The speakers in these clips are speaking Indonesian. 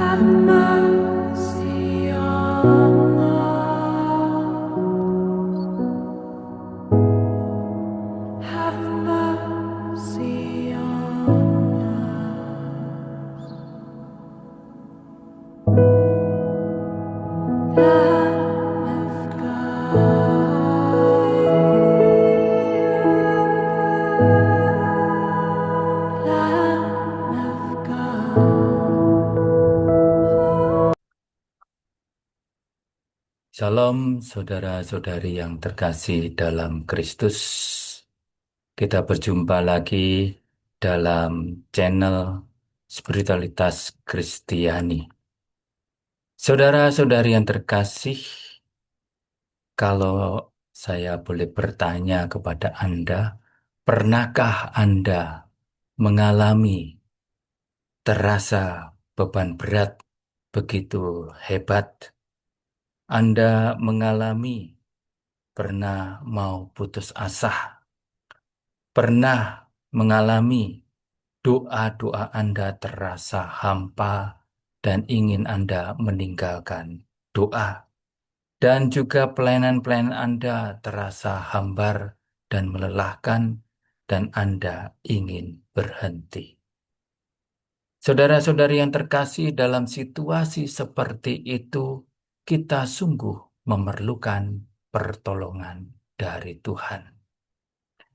Have mercy on us. Have mercy on us. Lamb of God. Lamb of God. Shalom saudara-saudari yang terkasih dalam Kristus. Kita berjumpa lagi dalam channel Spiritualitas Kristiani. Saudara-saudari yang terkasih, kalau saya boleh bertanya kepada Anda, pernahkah Anda mengalami terasa beban berat begitu hebat? Anda mengalami pernah mau putus asa, pernah mengalami doa-doa Anda terasa hampa dan ingin Anda meninggalkan doa, dan juga pelayanan-pelayanan Anda terasa hambar dan melelahkan, dan Anda ingin berhenti. Saudara-saudari yang terkasih, dalam situasi seperti itu, kita sungguh memerlukan pertolongan dari Tuhan.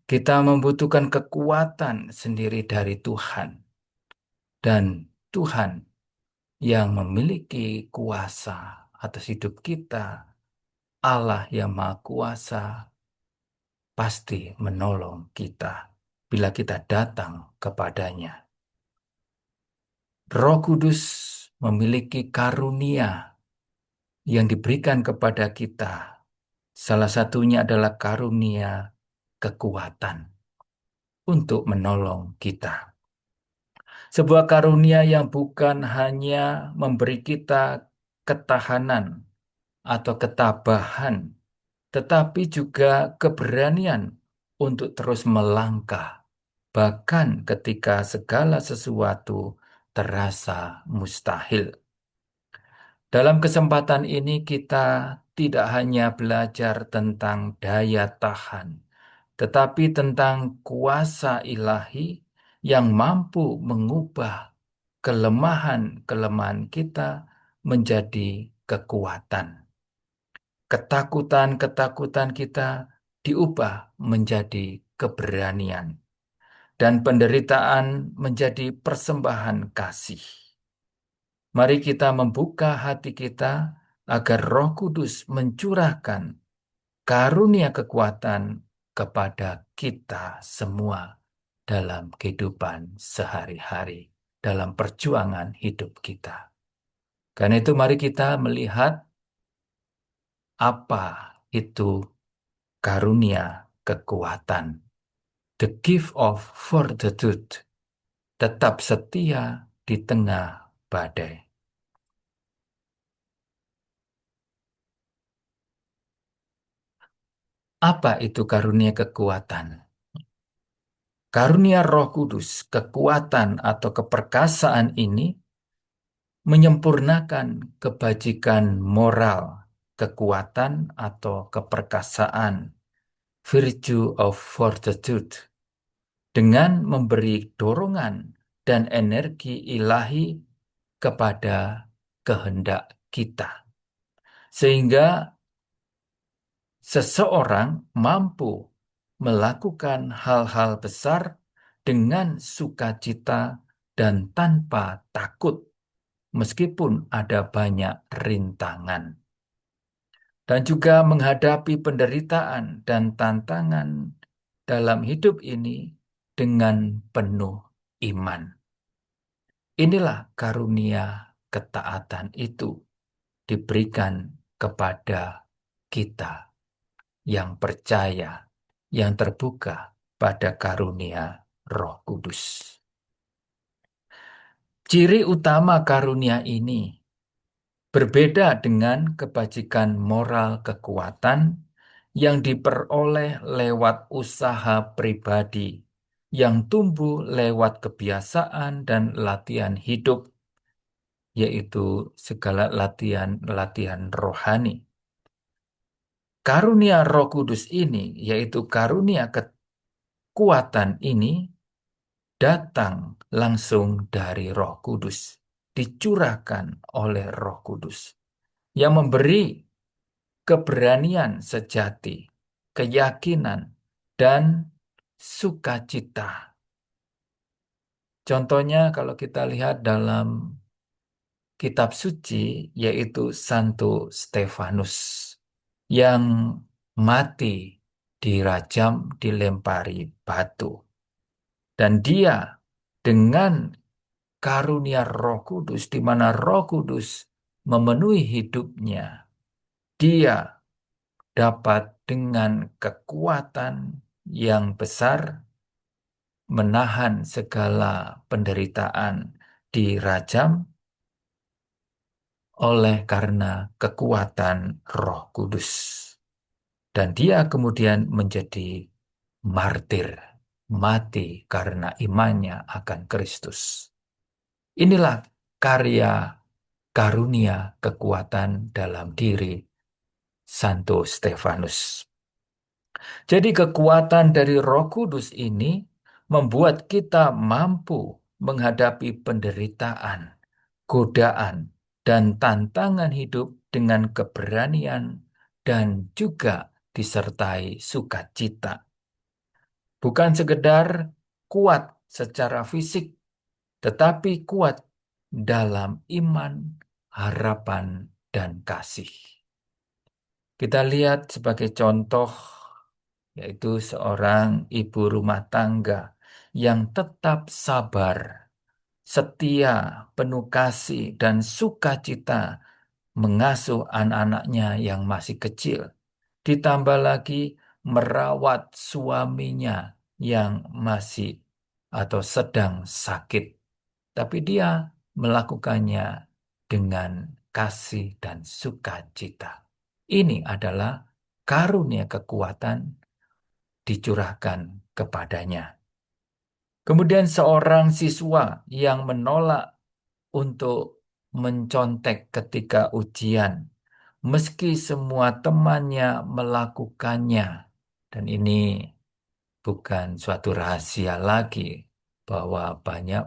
Kita membutuhkan kekuatan sendiri dari Tuhan. Dan Tuhan yang memiliki kuasa atas hidup kita, Allah yang Maha Kuasa, pasti menolong kita bila kita datang kepadanya. Roh Kudus memiliki karunia yang diberikan kepada kita. Salah satunya adalah karunia kekuatan untuk menolong kita. Sebuah karunia yang bukan hanya memberi kita ketahanan atau ketabahan, tetapi juga keberanian untuk terus melangkah, bahkan ketika segala sesuatu terasa mustahil. Dalam kesempatan ini kita tidak hanya belajar tentang daya tahan, tetapi tentang kuasa ilahi yang mampu mengubah kelemahan-kelemahan kita menjadi kekuatan. Ketakutan-ketakutan kita diubah menjadi keberanian, dan penderitaan menjadi persembahan kasih. Mari kita membuka hati kita agar Roh Kudus mencurahkan karunia kekuatan kepada kita semua dalam kehidupan sehari-hari, dalam perjuangan hidup kita. Karena itu mari kita melihat apa itu karunia kekuatan. The gift of fortitude, tetap setia di tengah badai. Apa itu karunia kekuatan? Karunia Roh Kudus, kekuatan atau keperkasaan ini menyempurnakan kebajikan moral, kekuatan atau keperkasaan, virtue of fortitude, dengan memberi dorongan dan energi ilahi kepada kehendak kita, sehingga seseorang mampu melakukan hal-hal besar dengan sukacita dan tanpa takut, meskipun ada banyak rintangan, dan juga menghadapi penderitaan dan tantangan dalam hidup ini dengan penuh iman. Inilah karunia ketaatan itu diberikan kepada kita yang percaya, yang terbuka pada karunia Roh Kudus. Ciri utama karunia ini Berbeda dengan kebajikan moral kekuatan yang diperoleh lewat usaha pribadi, yang tumbuh lewat kebiasaan dan latihan hidup, yaitu segala latihan-latihan rohani. Karunia Roh Kudus ini, yaitu karunia kekuatan ini, datang langsung dari Roh Kudus, dicurahkan oleh Roh Kudus, yang memberi keberanian sejati, keyakinan, dan sukacita. Contohnya kalau kita lihat dalam kitab suci, yaitu Santo Stefanus, yang mati dirajam, dilempari batu. Dan dia dengan karunia Roh Kudus, di mana Roh Kudus memenuhi hidupnya, dia dapat dengan kekuatan yang besar menahan segala penderitaan, dirajam oleh karena kekuatan Roh Kudus. Dan dia kemudian menjadi martir, mati karena imannya akan Kristus. Inilah karya karunia kekuatan dalam diri Santo Stefanus. Jadi kekuatan dari Roh Kudus ini membuat kita mampu menghadapi penderitaan, godaan, dan tantangan hidup dengan keberanian dan juga disertai sukacita. Bukan sekedar kuat secara fisik, tetapi kuat dalam iman, harapan, dan kasih. Kita lihat sebagai contoh, yaitu seorang ibu rumah tangga yang tetap sabar, setia, penuh kasih, dan sukacita mengasuh anak-anaknya yang masih kecil. Ditambah lagi merawat suaminya yang masih atau sedang sakit. Tapi dia melakukannya dengan kasih dan sukacita. Ini adalah karunia kekuatan dicurahkan kepadanya. Kemudian seorang siswa yang menolak untuk mencontek ketika ujian, meski semua temannya melakukannya. Dan ini bukan suatu rahasia lagi bahwa banyak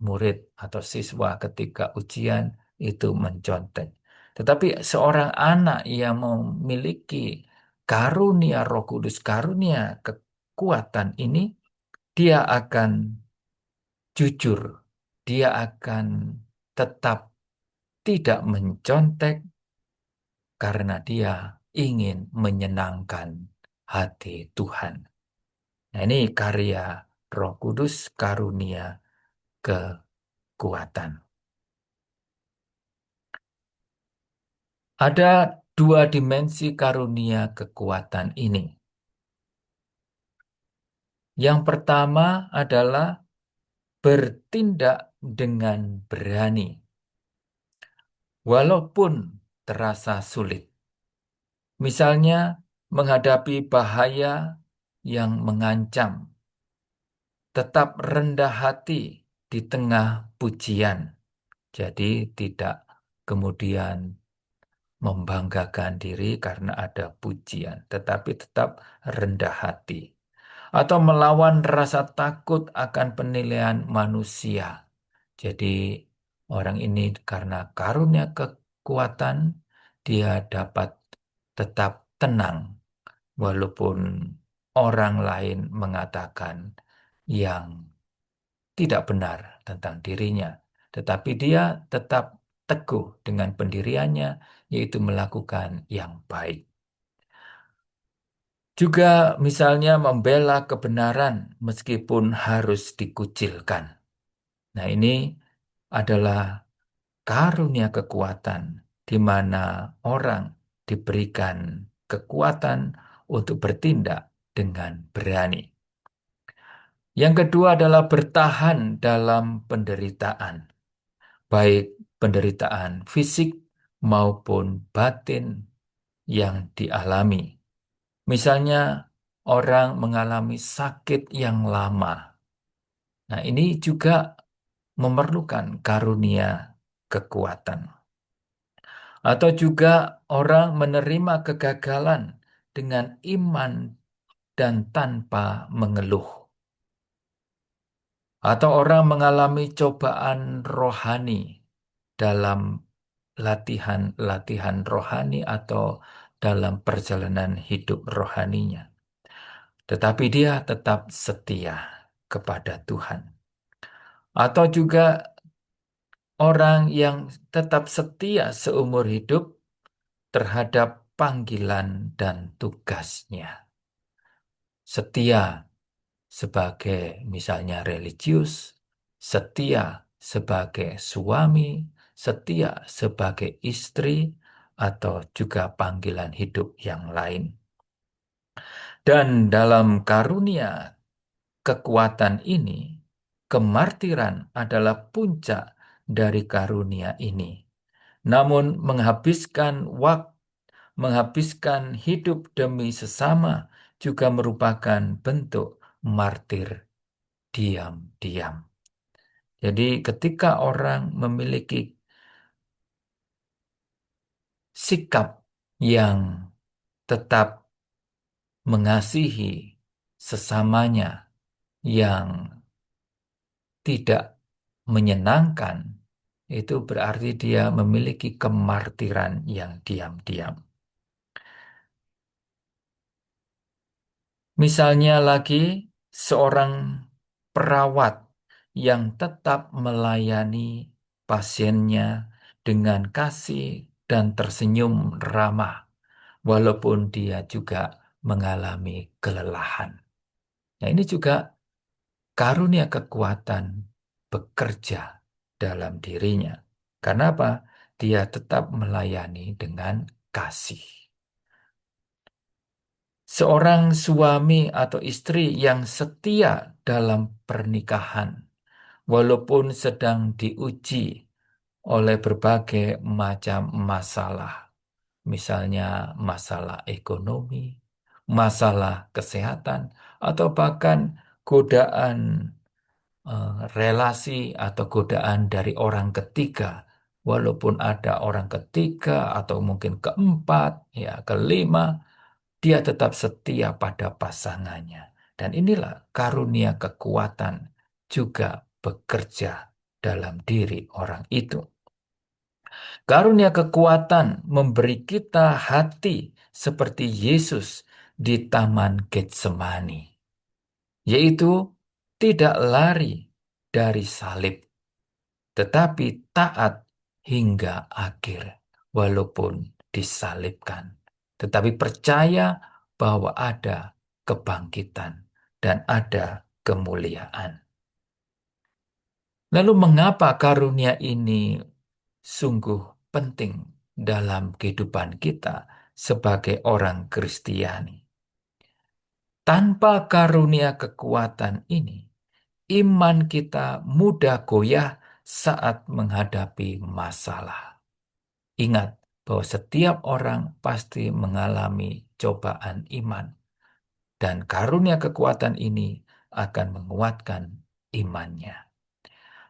murid atau siswa ketika ujian itu mencontek. Tetapi seorang anak yang memiliki karunia Roh Kudus, karunia kekuatan ini, dia akan jujur, dia akan tetap tidak mencontek karena dia ingin menyenangkan hati Tuhan. Nah, ini karya Roh Kudus, karunia kekuatan. Ada dua dimensi karunia kekuatan ini. Yang pertama adalah bertindak dengan berani, walaupun terasa sulit. Misalnya, menghadapi bahaya yang mengancam, tetap rendah hati di tengah pujian. Jadi tidak kemudian membanggakan diri karena ada pujian, tetapi tetap rendah hati. Atau melawan rasa takut akan penilaian manusia. Jadi orang ini karena karunia kekuatan, dia dapat tetap tenang walaupun orang lain mengatakan yang tidak benar tentang dirinya. Tetapi dia tetap teguh dengan pendiriannya, yaitu melakukan yang baik. Juga misalnya membela kebenaran meskipun harus dikucilkan. Nah, ini adalah karunia kekuatan di mana orang diberikan kekuatan untuk bertindak dengan berani. Yang kedua adalah bertahan dalam penderitaan, baik penderitaan fisik maupun batin yang dialami. Misalnya, orang mengalami sakit yang lama. Nah, ini juga memerlukan karunia kekuatan. Atau juga orang menerima kegagalan dengan iman dan tanpa mengeluh. Atau orang mengalami cobaan rohani dalam latihan-latihan rohani atau dalam perjalanan hidup rohaninya. Tetapi dia tetap setia kepada Tuhan. Atau juga orang yang tetap setia seumur hidup terhadap panggilan dan tugasnya. Setia sebagai misalnya religius, setia sebagai suami, setia sebagai istri, atau juga panggilan hidup yang lain. Dan dalam karunia kekuatan ini, kemartiran adalah puncak dari karunia ini. Namun menghabiskan waktu, menghabiskan hidup demi sesama juga merupakan bentuk martir diam-diam. Jadi ketika orang memiliki sikap yang tetap mengasihi sesamanya yang tidak menyenangkan, itu berarti dia memiliki kemartiran yang diam-diam. Misalnya lagi seorang perawat yang tetap melayani pasiennya dengan kasih dan tersenyum ramah, walaupun dia juga mengalami kelelahan. Nah, ini juga karunia kekuatan bekerja dalam dirinya. Karena apa? Dia tetap melayani dengan kasih. Seorang suami atau istri yang setia dalam pernikahan, walaupun sedang diuji oleh berbagai macam masalah, misalnya masalah ekonomi, masalah kesehatan, atau bahkan godaan relasi atau godaan dari orang ketiga, walaupun ada orang ketiga atau mungkin keempat, ya kelima, dia tetap setia pada pasangannya. Dan inilah karunia kekuatan juga bekerja dalam diri orang itu. Karunia kekuatan memberi kita hati seperti Yesus di Taman Getsemani, yaitu tidak lari dari salib, tetapi taat hingga akhir, walaupun disalibkan. Tetapi percaya bahwa ada kebangkitan dan ada kemuliaan. Lalu mengapa karunia ini sungguh penting dalam kehidupan kita sebagai orang Kristiani? Tanpa karunia kekuatan ini, iman kita mudah goyah saat menghadapi masalah. Ingat bahwa setiap orang pasti mengalami cobaan iman, dan karunia kekuatan ini akan menguatkan imannya.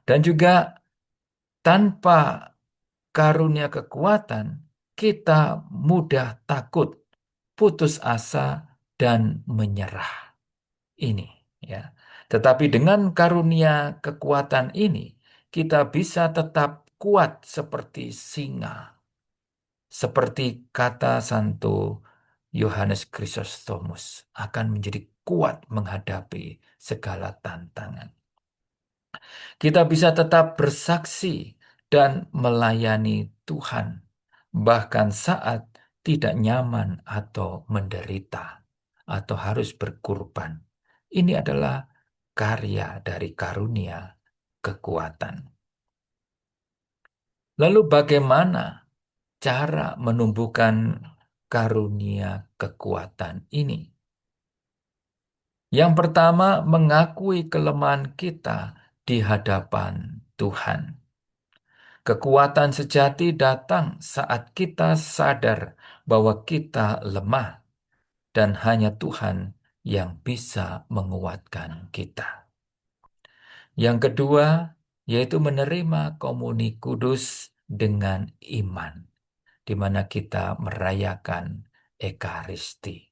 Dan juga tanpa karunia kekuatan, kita mudah takut, putus asa, dan menyerah. Ini, ya. Tetapi dengan karunia kekuatan ini, kita bisa tetap kuat seperti singa. Seperti kata Santo Yohanes Chrysostomus, akan menjadi kuat menghadapi segala tantangan. Kita bisa tetap bersaksi dan melayani Tuhan, bahkan saat tidak nyaman atau menderita, atau harus berkorban. Ini adalah karya dari karunia kekuatan. Lalu bagaimana cara menumbuhkan karunia kekuatan ini? Yang pertama, mengakui kelemahan kita di hadapan Tuhan. Kekuatan sejati datang saat kita sadar bahwa kita lemah dan hanya Tuhan yang bisa menguatkan kita. Yang kedua, yaitu menerima komuni kudus dengan iman, di mana kita merayakan Ekaristi.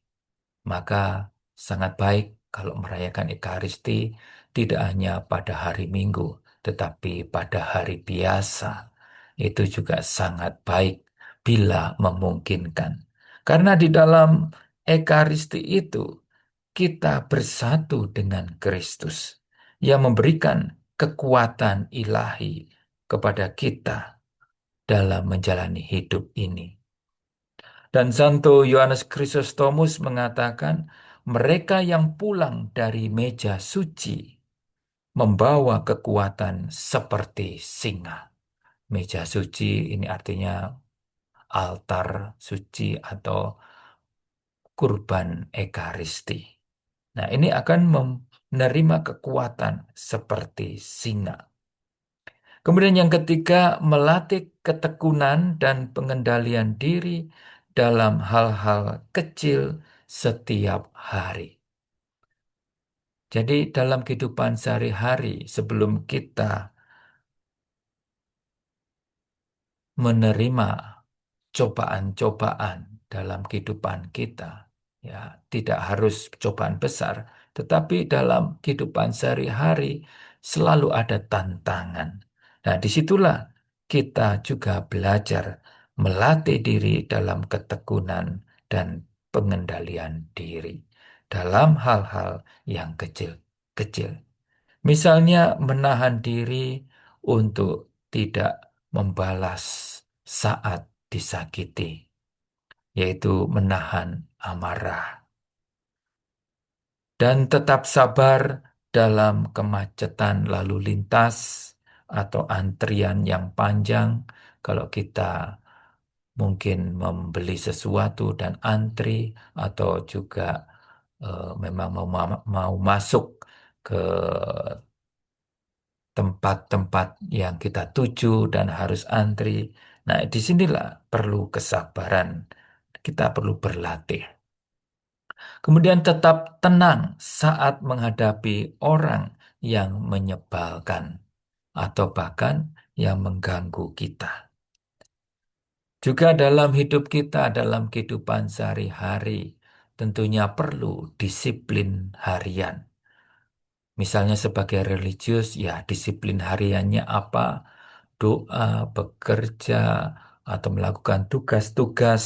Maka sangat baik kalau merayakan Ekaristi tidak hanya pada hari Minggu, tetapi pada hari biasa. Itu juga sangat baik bila memungkinkan. Karena di dalam Ekaristi itu kita bersatu dengan Kristus yang memberikan kekuatan ilahi kepada kita dalam menjalani hidup ini. Dan Santo Yohanes Chrysostomus mengatakan, mereka yang pulang dari meja suci membawa kekuatan seperti singa. Meja suci ini artinya altar suci atau kurban Ekaristi. Nah, ini akan menerima kekuatan seperti singa. Kemudian yang ketiga, melatih ketekunan dan pengendalian diri dalam hal-hal kecil setiap hari. Jadi dalam kehidupan sehari-hari sebelum kita menerima cobaan-cobaan dalam kehidupan kita, ya, tidak harus cobaan besar, tetapi dalam kehidupan sehari-hari selalu ada tantangan. Nah, disitulah kita juga belajar melatih diri dalam ketekunan dan pengendalian diri dalam hal-hal yang kecil-kecil. Misalnya menahan diri untuk tidak membalas saat disakiti, yaitu menahan amarah. Dan tetap sabar dalam kemacetan lalu lintas atau antrian yang panjang kalau kita mungkin membeli sesuatu dan antri atau juga memang mau masuk ke tempat-tempat yang kita tuju dan harus antri. Nah, disinilah perlu kesabaran. Kita perlu berlatih. Kemudian tetap tenang saat menghadapi orang yang menyebalkan atau bahkan yang mengganggu kita. Juga dalam hidup kita, dalam kehidupan sehari-hari, tentunya perlu disiplin harian. Misalnya sebagai religius, ya disiplin hariannya apa? Doa, bekerja, atau melakukan tugas-tugas,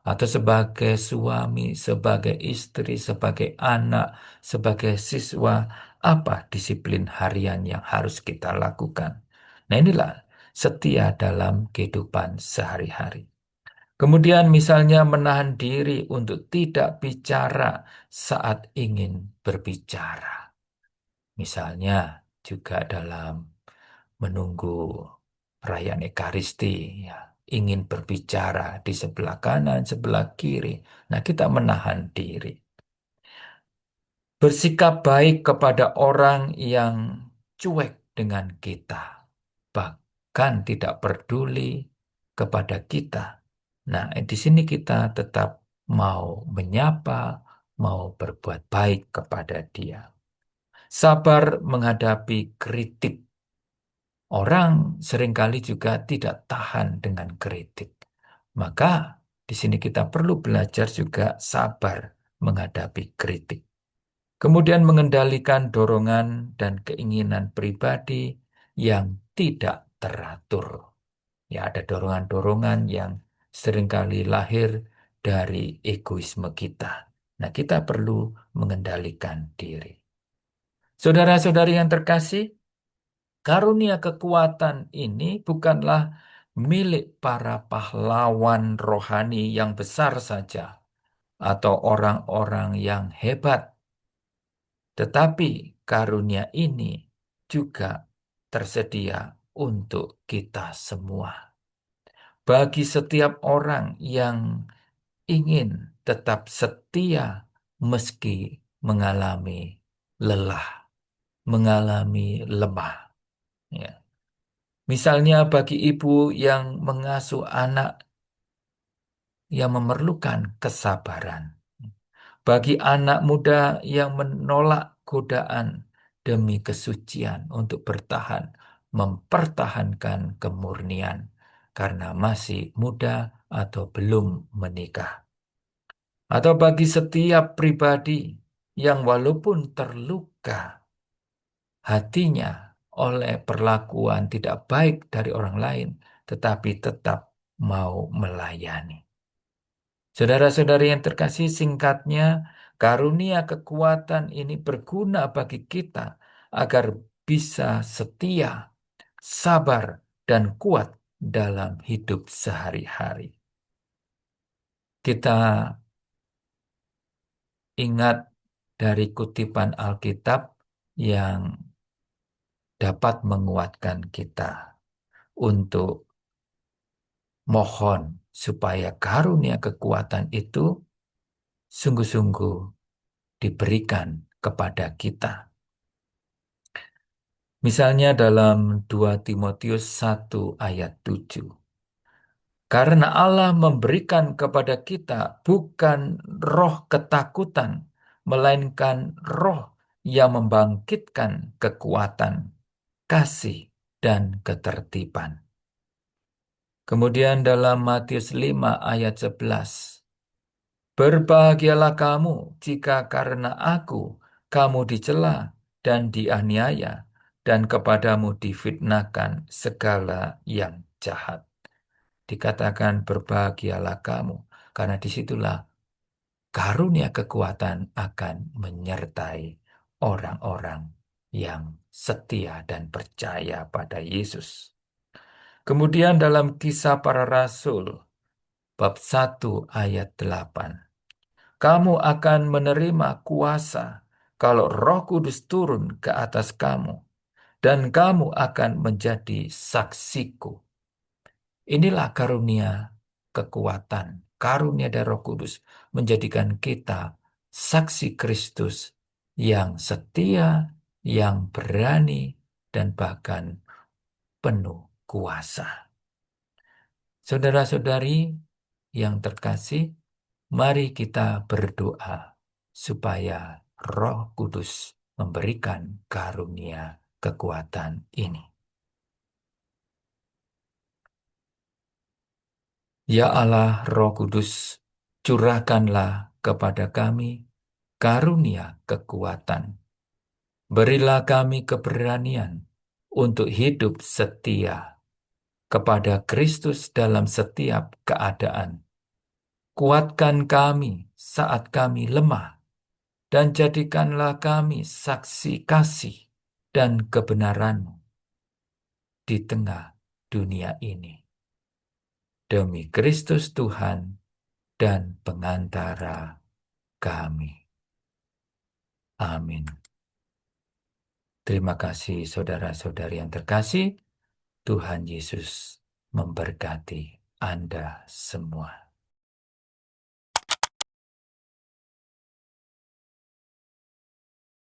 atau sebagai suami, sebagai istri, sebagai anak, sebagai siswa, apa disiplin harian yang harus kita lakukan? Nah, inilah setia dalam kehidupan sehari-hari. Kemudian misalnya menahan diri untuk tidak bicara saat ingin berbicara. Misalnya juga dalam menunggu perayaan Ekaristi, ya, ingin berbicara di sebelah kanan, sebelah kiri. Nah, kita menahan diri. Bersikap baik kepada orang yang cuek dengan kita, bahkan tidak peduli kepada kita. Nah, di sini kita tetap mau menyapa, mau berbuat baik kepada dia. Sabar menghadapi kritik. Orang seringkali juga tidak tahan dengan kritik. Maka di sini kita perlu belajar juga sabar menghadapi kritik. Kemudian mengendalikan dorongan dan keinginan pribadi yang tidak teratur. Ya, ada dorongan-dorongan yang seringkali lahir dari egoisme kita. Nah, kita perlu mengendalikan diri. Saudara-saudari yang terkasih, karunia kekuatan ini bukanlah milik para pahlawan rohani yang besar saja atau orang-orang yang hebat, tetapi karunia ini juga tersedia untuk kita semua. Bagi setiap orang yang ingin tetap setia meski mengalami lelah, mengalami lemah. Ya. Misalnya bagi ibu yang mengasuh anak yang memerlukan kesabaran. Bagi anak muda yang menolak godaan demi kesucian untuk bertahan, mempertahankan kemurnian karena masih muda atau belum menikah. Atau bagi setiap pribadi yang walaupun terluka hatinya oleh perlakuan tidak baik dari orang lain, tetapi tetap mau melayani. Saudara-saudari yang terkasih, singkatnya, karunia kekuatan ini berguna bagi kita agar bisa setia, sabar, dan kuat dalam hidup sehari-hari. Kita ingat dari kutipan Alkitab yang dapat menguatkan kita untuk mohon supaya karunia kekuatan itu sungguh-sungguh diberikan kepada kita. Misalnya dalam 2 Timotius 1 ayat 7. Karena Allah memberikan kepada kita bukan roh ketakutan, melainkan roh yang membangkitkan kekuatan, kasih, dan ketertiban. Kemudian dalam Matius 5 ayat 11. Berbahagialah kamu jika karena aku kamu dicela dan dianiaya dan kepadamu difitnahkan segala yang jahat. Dikatakan berbahagialah kamu karena disitulah karunia kekuatan akan menyertai orang-orang yang setia dan percaya pada Yesus. Kemudian dalam Kisah Para Rasul bab 1 ayat 8. Kamu akan menerima kuasa kalau Roh Kudus turun ke atas kamu, dan kamu akan menjadi saksiku. Inilah karunia kekuatan, karunia dari Roh Kudus menjadikan kita saksi Kristus yang setia, yang berani, dan bahkan penuh kuasa. Saudara-saudari yang terkasih, mari kita berdoa supaya Roh Kudus memberikan karunia kekuatan ini. Ya Allah, Roh Kudus, curahkanlah kepada kami karunia kekuatan. Berilah kami keberanian untuk hidup setia kepada Kristus dalam setiap keadaan. Kuatkan kami saat kami lemah, dan jadikanlah kami saksi kasih dan kebenaran-Mu di tengah dunia ini. Demi Kristus Tuhan dan pengantara kami. Amin. Terima kasih saudara-saudari yang terkasih. Tuhan Yesus memberkati Anda semua.